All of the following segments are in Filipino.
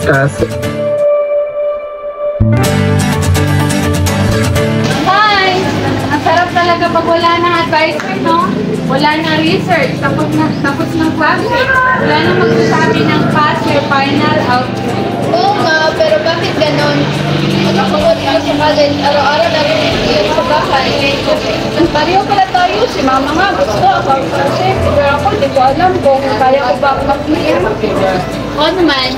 Hi! Ang sarap talaga pag wala ng advisor, no? Wala na research, tapos ng klase. Wala na magsasabi ng pass your final output. Oo nga, pero bakit ganon? Magkakawad ka sa college, araw-araw na rin yun sa bahay. Pareho pala tayo, si mama nga gusto ako kasi pero ako hindi ko alam kung kaya ko ba mag-PM. Oo naman.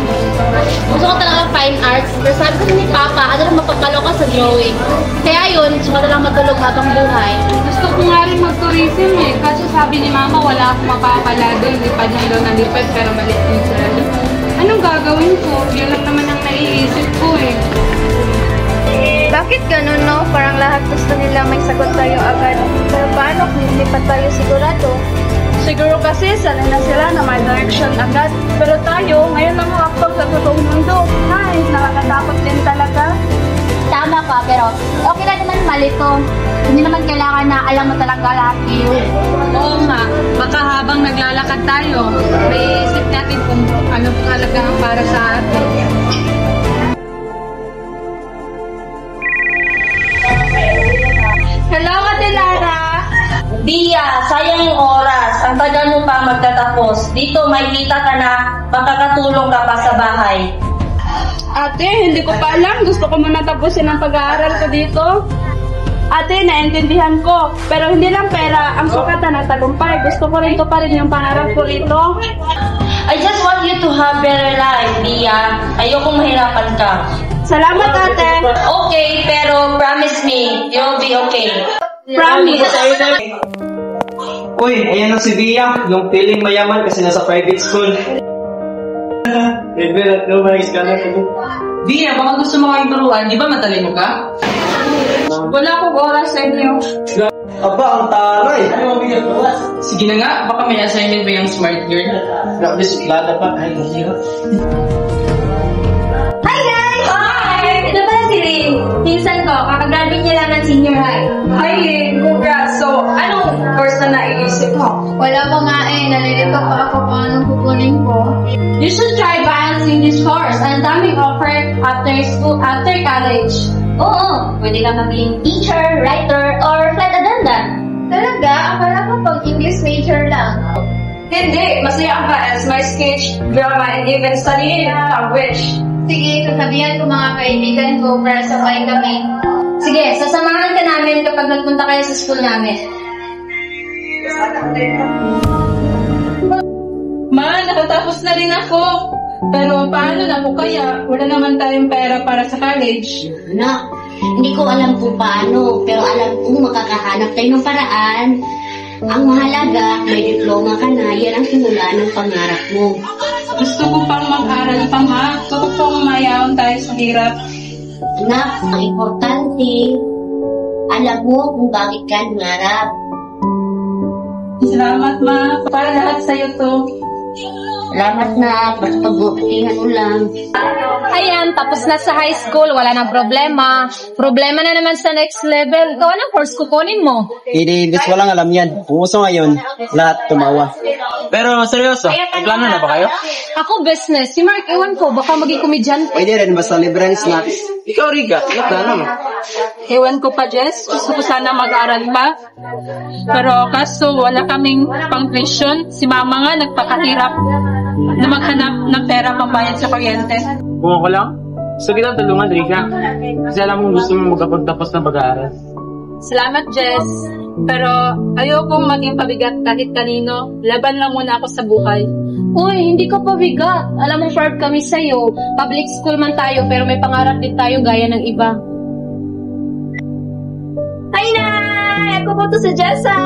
Gusto ko talaga fine arts. Pero sabi ko ni Papa, ano lang mapapalo ka sa drawing. Kaya yun, gusto ko na lang matulog habang buhay. Gusto ko nga rin mag-tourism eh. Kasi sabi ni mama, wala akong mapapala doon. Lipad lang daw ng lipad, pero maliit yung sarili. Anong gagawin ko? Yun lang naman ang naiisip ko eh. Bakit ganun, no? Parang lahat gusto nila may sagot tayo agad. Pero paano kung hindi pa tayo sigurado? Siguro kasi sanay na sila na may direction agad. Pero tayo, ngayon lang makapag sa totoong mundo. Ay, nakakatakot din talaga. Tama ka, pero okay na naman malito. Hindi naman kailangan na alam mo talaga lahat yun. Oo nga, baka habang naglalakad tayo, may isip natin kung ano pong halagang para sa atin. Hello, Ate Lara! Dia, sayang yung oras. Ang tagal mo pa magtatapos. Dito, may kita ka na makakatulong ka pa sa bahay. Ate, hindi ko pa alam. Gusto ko muna tapusin ang pag-aaral ko dito. Ate, naintindihan ko. Pero hindi lang pera ang sukatan ng tagumpay. Gusto ko rin tuparin yung pangarap ko rito. I just want you to have better life, Dia. Ayokong mahirapan ka. Salamat, ate. Okay, pero promise me, you'll be okay. Promise. Uy, ayan na si Dia, yung feeling mayaman kasi nasa private school. Dia, baka gusto mo kayong turuan, di ba matalino ka? Wala akong oras sa inyo. Aba, ang taray! Sige na nga, baka may assignment ba yung smart girl? Grabe, suplada pa. Ay, hirap. Hi guys! Hi! Ito pala si Lynn. Pinsan ko, kakagraduate niya lang ng senior high. Hi, Lynn. Congrats. So, anong course na naiisip mo? Wala pa nga eh, nalilito pa ako kung anong kukunin ko. You should try balancing this course. Ang daming offer after school, after college. Oo, pwede ka maging teacher, writer, or flight attendant. Talaga? Akala ko pag English major lang. Hindi. Masaya ka as my sketch, drama, and even studying language. Sige, sasabihan ko mga kaibigan ko para sabay kami. Sige, sasamahan ka namin kapag nagpunta kayo sa school namin. Ma, nakatapos na rin ako. Pero paano na po kaya? Wala naman tayong pera para sa college. Anak, hindi ko alam kung paano, pero alam kong makakahanap tayo ng paraan. Ang mahalaga, may diploma ka na, yan ang simula ng pangarap mo. Gusto ko pang mag-aral pa, ma. Gusto ko pang mayaon tayo sa hirap. Anak, ang importante, alam mo kung bakit ka nangarap. Salamat, ma. Para lahat sa'yo to. Salamat na, basta pagbutihan mo lang. Ayan, tapos na sa high school, wala nang problema. Problema na naman sa next level. Ikaw, anong course kukunin mo? Hindi, ko lang alam yan. Kung gusto ngayon, lahat tumawa. Pero seryoso, may plano na ba kayo? Ako, business. Si Mark, ewan ko, baka maging komedyante. Pwede rin, basta libre ng snacks. Ikaw, Riga, ano plano mo? Ewan ko pa, Jess. Gusto ko sana mag-aral pa. Pero kaso wala kaming pang-tuition. Si mama nga nagpakahirap na maghanap ng pera pambayad sa kuryente. Kung ako lang, gusto kitang tulungan, Riga. Kasi alam mo gusto mo magkapagtapos ng pag-aaral. Salamat, Jess. Pero ayokong maging pabigat kahit kanino. Laban lang muna ako sa buhay. Uy, hindi ko pabigat. Alam mo, proud kami sa'yo. Public school man tayo, pero may pangarap din tayo gaya ng iba. Hi, Nay! Ako po to sa Jessa!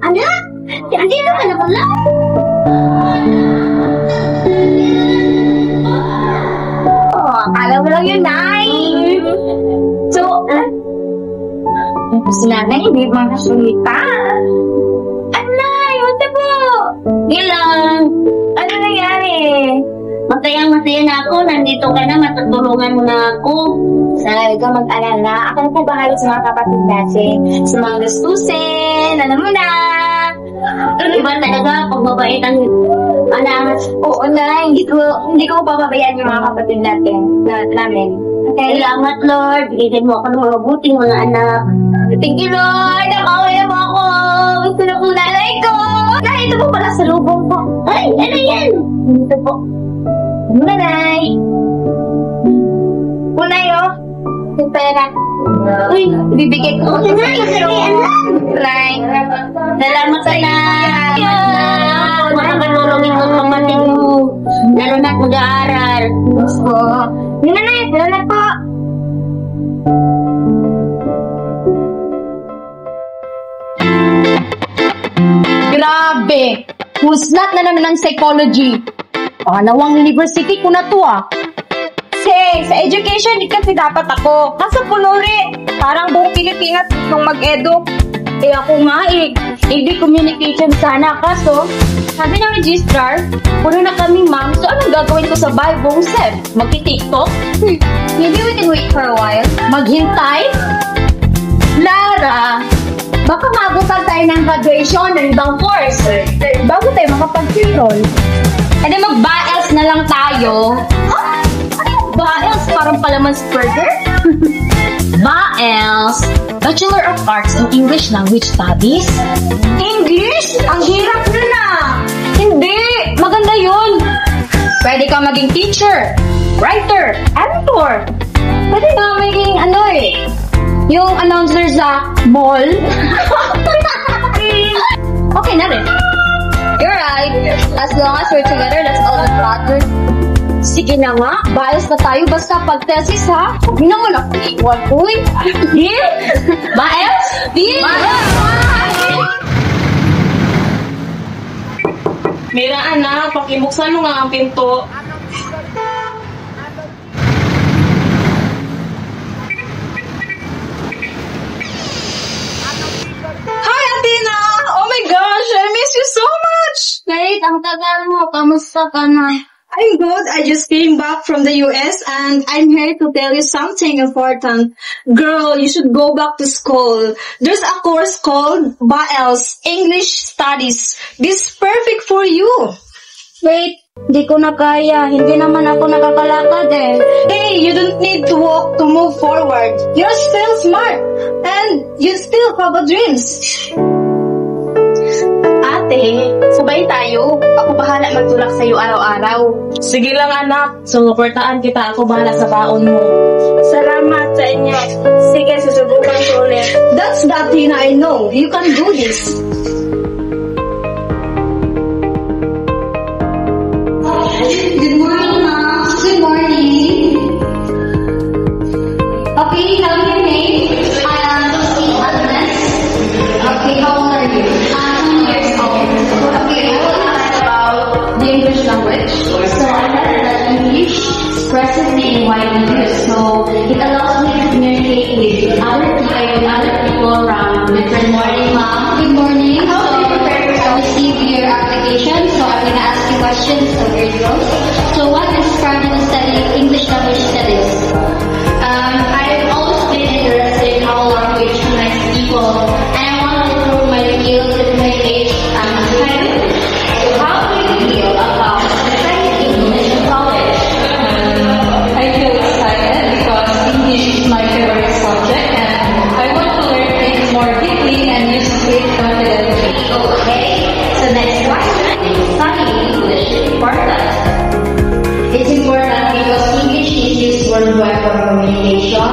Anak! Andito ka na pala! Oh, akala mo lang yun, Nay! So, si Nanay hindi makasulita. Anay! Mata po! Gilang! Ano nangyari? Masayang-masaya na ako. Nandito ka na. Matutulungan mo na ako. Huwag ka mag-alala. Ako na po bahala sa mga kapatid natin. Sa mga gastusin. Alam mo na. Iba talaga pag mabait ang anak. Oo, Nay. Hindi ko papabayaan yung mga kapatid namin. Okay. Salamat, Lord. Bigyan mo ako ng mabuting mga anak. Thank you, Lord. Nakawaya mo ako. Gusto na kong nanay ko. Nay, ito po pala sa lubong ko. Ay, ano yan? Ito po. Nanay. Unay, oh. Yung pera. Uy, bibigay ko. Nanay, Nay. Salamat sa Nay. Makakatulongin mo ang kapatid mo. Lalo na't mag-aaral. Gusto. Yun na, Nay. Salamat po. Grabe! Huslat na naman ng psychology. Pangalawang university ko na to Sa education, di kasi dapat ako. Kaso punuri. Parang buong Pilipinas nung mag-edu. Ako nga AD communication sana. Kaso, sabi ng registrar, puno na kami ma'am. So, anong gagawin ko sa bahay buong SEB? Magti-TikTok? Maybe we can wait for a while. Maghintay? Lara, baka magutan tayo ng graduation ng ibang course. Bago tayo makapag-enroll. E di mag-BAELS na lang tayo. BAELS, parang palamans burger? BAELS, Bachelor of Arts in English Language Studies. English? Ang hirap na. Hindi! Maganda yun! Pwede ka maging teacher, writer, editor. Pwede ka maging yung announcer sa mall. Okay na rin. You're right. As long as we're together, that's all that matters. Sige na nga, BAELS na tayo basta pag-thesis ha. Huwag naman ako iwan. Uy! Deal? BAELS? Deal! Mira, anak, pakibuksan mo nga ang pinto. Hi, Athena! Oh my gosh, I miss you so much! Kate, ang tagal mo. Kamusta ka na? I'm good. I just came back from the US and I'm here to tell you something important. Girl, you should go back to school. There's a course called BAELS, English Studies. This is perfect for you. Wait, di ko na kaya. Hindi naman ako nakakalakad Hey, you don't need to walk to move forward. You're still smart and you still have a dreams. Ate, sabay tayo. Ako bahala magtulak sa'yo araw-araw. Sige lang, anak. Sumuportaan kita. Ako bahala sa baon mo. Salamat sa inyo. Sige, susubukan ko ulit. That's the Athena I know. You can do this. Good morning, Mom. Good morning. Okay, tell me your name. I am Lucy Agnes. Okay, how old are you? I'm 20 years old. Okay, I will ask about the English language. So I read that English expresses me in widely used. So it allows me to communicate with other people around. Good morning, Mom. Good morning. How do you prepare yourself? Receive your application. So I'm going to ask you questions of your girls. So what inspired you to study English language studies? I've always been interested in how language connects people, and I want to improve my skills in communication and time. So how do you feel about studying English in college? I feel excited because English is my favorite subject and I want to learn things more deeply and use great confidence. Okay, so next question. Studying English is important. It's important because English is used worldwide for communication,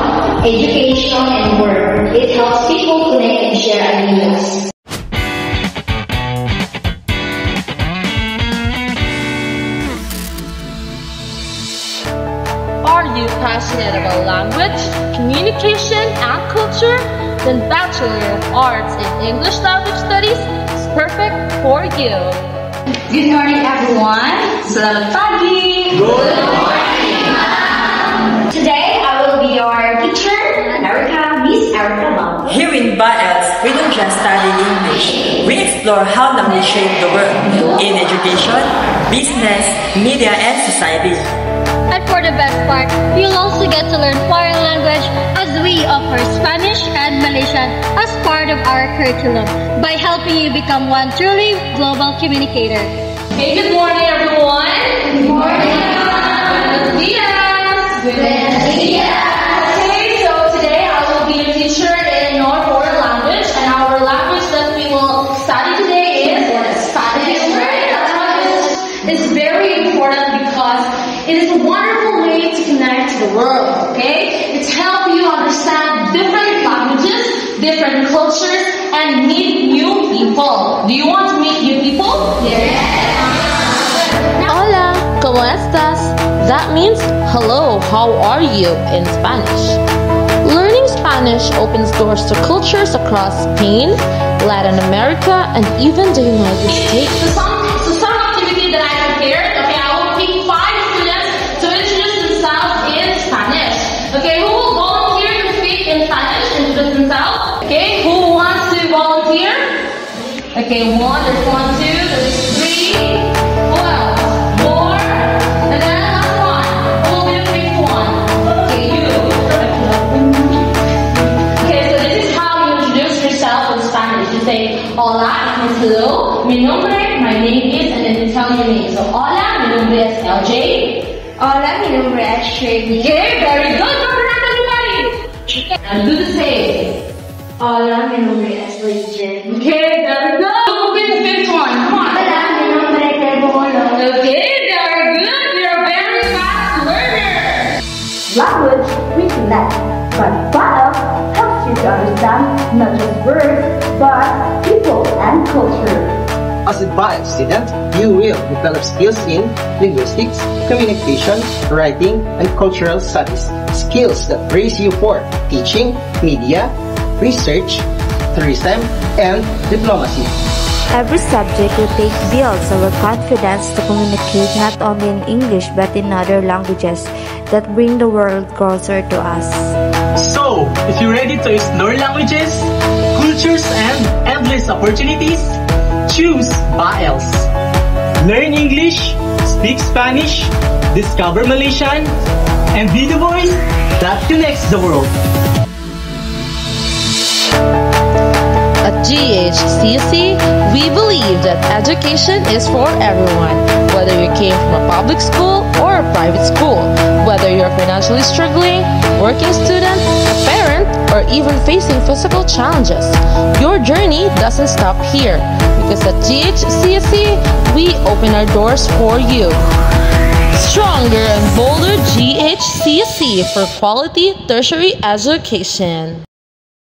education, and work. It helps people connect and share ideas. Are you passionate about language, communication, and culture? Then Bachelor of Arts in English Language Studies is perfect for you. Good morning, everyone. Selamat pagi. Good morning, Ma'am. Today, I will be your teacher, Miss Erica Bang. Here in BAELS, we don't just study English. We explore how language shapes the world in education, business, media, and society. And for the best part, you'll also get to learn foreign language as we offer Spanish and Malaysian profession as part of our curriculum by helping you become one truly global communicator. Hey, good morning, everyone. Good morning. Buenos dias. Buenos dias. Okay, so today I will be a teacher in your foreign language, and our language that we will study today is Spanish. It's very important because it is a wonderful way to connect to the world, okay? It's help you understand different languages, different cultures, and meet new people. Do you want to meet new people? Yes. Hola, ¿cómo estás? That means hello, how are you in Spanish. Learning Spanish opens doors to cultures across Spain, Latin America, and even the United States. So some activity that I prepared, okay, I will pick 5 students to introduce themselves in Spanish. Okay, who will volunteer to speak in Spanish, introduce themselves? Okay, who wants to volunteer? Okay, 1, there's 1, 2, there's 3. Who else? 4. And then last one. Who will be the 5th one? Okay, you. Okay, so this is how you introduce yourself in Spanish. You say, hola, it means hello, mi nombre, my name is, and then you tell your name. So, hola, mi nombre es LJ. Hola, mi nombre es Shady. Okay, very good. Don't forget everybody. And do the same. Hola, mi nombre es Legend. Okay, very good. Who will be the 5th one? Come on. Hola, mi nombre es Bolo. Okay, very good. You're a very fast learner. Language we connect, but BAEL helps you to understand not just words, but people and culture. As a BAEL student, you will develop skills in linguistics, communication, writing, and cultural studies. Skills that raise you for teaching, media, research, tourism, and diplomacy. Every subject we take builds our confidence to communicate not only in English but in other languages that bring the world closer to us. So, if you're ready to explore languages, cultures, and endless opportunities, choose BAELS. Learn English, speak Spanish, discover Malaysian, and be the voice that connects the world. At GHCC, we believe that education is for everyone, whether you came from a public school or a private school, whether you're financially struggling, working student, a parent, or even facing physical challenges. Your journey doesn't stop here, because at GHCC, we open our doors for you. Stronger and bolder GHCC for quality tertiary education.